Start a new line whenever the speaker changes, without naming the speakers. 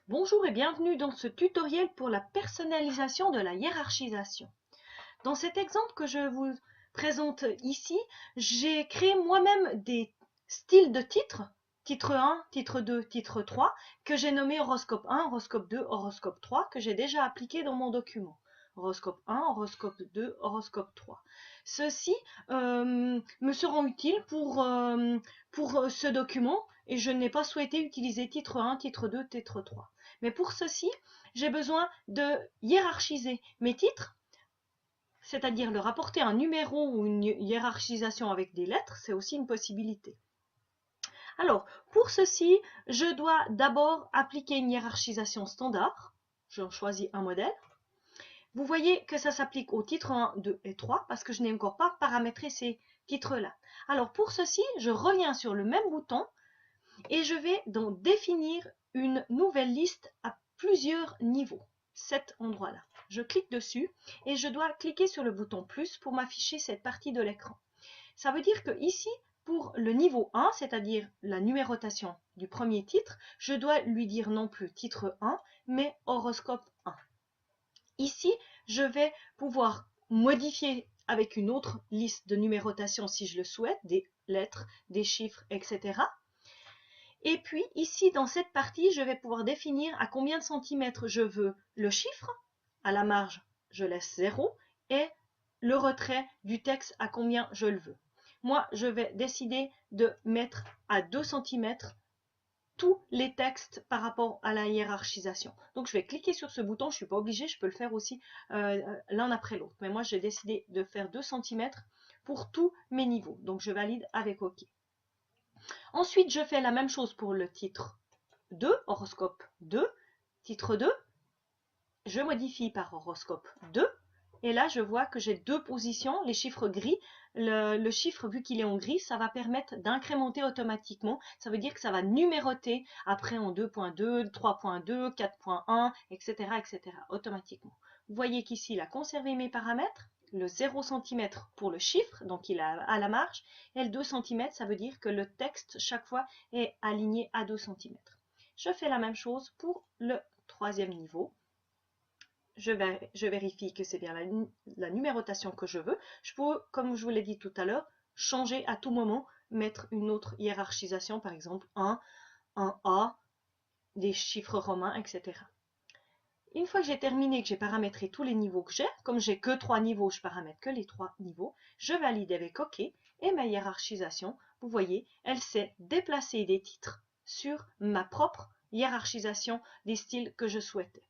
Bonjour et bienvenue dans ce tutoriel pour la personnalisation de la hiérarchisation. Dans cet exemple que je vous présente ici, j'ai créé moi-même des styles de titres, titre 1, titre 2, titre 3, que j'ai nommé horoscope 1, horoscope 2, horoscope 3, que j'ai déjà appliqué dans mon document. Horoscope 1, horoscope 2, horoscope 3. Ceux-ci me seront utiles pour ce document et je n'ai pas souhaité utiliser titre 1, titre 2, titre 3. Mais pour ceci, j'ai besoin de hiérarchiser mes titres, c'est-à-dire leur apporter un numéro ou une hiérarchisation avec des lettres, c'est aussi une possibilité. Alors, pour ceci, je dois d'abord appliquer une hiérarchisation standard. Je choisis un modèle. Vous voyez que ça s'applique aux titres 1, 2 et 3 parce que je n'ai encore pas paramétré ces titres-là. Alors, pour ceci, je reviens sur le même bouton et je vais donc définir une nouvelle liste à plusieurs niveaux, cet endroit-là. Je clique dessus et je dois cliquer sur le bouton plus pour m'afficher cette partie de l'écran. Ça veut dire que ici, pour le niveau 1, c'est-à-dire la numérotation du premier titre, je dois lui dire non plus titre 1, mais horoscope 1. Ici, je vais pouvoir modifier avec une autre liste de numérotation si je le souhaite, des lettres, des chiffres, etc. Et puis ici, dans cette partie, je vais pouvoir définir à combien de centimètres je veux le chiffre. À la marge, je laisse 0 et le retrait du texte à combien je le veux. Moi, je vais décider de mettre à 2 centimètres tous les textes par rapport à la hiérarchisation. Donc, je vais cliquer sur ce bouton. Je ne suis pas obligée, je peux le faire aussi l'un après l'autre. Mais moi, j'ai décidé de faire 2 centimètres pour tous mes niveaux. Donc, je valide avec OK. Ensuite, je fais la même chose pour le titre 2, horoscope 2, titre 2. Je modifie par horoscope 2. Et là, je vois que j'ai deux positions, les chiffres gris. Le chiffre, vu qu'il est en gris, ça va permettre d'incrémenter automatiquement. Ça veut dire que ça va numéroter après en 2.2, 3.2, 4.1, etc., etc., automatiquement. Vous voyez qu'ici, il a conservé mes paramètres. Le 0 cm pour le chiffre, donc il est à la marge, et le 2 cm, ça veut dire que le texte, chaque fois, est aligné à 2 cm. Je fais la même chose pour le troisième niveau. Je vérifie que c'est bien la numérotation que je veux. Je peux, comme je vous l'ai dit tout à l'heure, changer à tout moment, mettre une autre hiérarchisation, par exemple un A, des chiffres romains, etc. Une fois que j'ai terminé, que j'ai paramétré tous les niveaux que j'ai, comme j'ai que 3 niveaux, je paramètre que les 3 niveaux, je valide avec OK et ma hiérarchisation, vous voyez, elle s'est déplacée des titres sur ma propre hiérarchisation des styles que je souhaitais.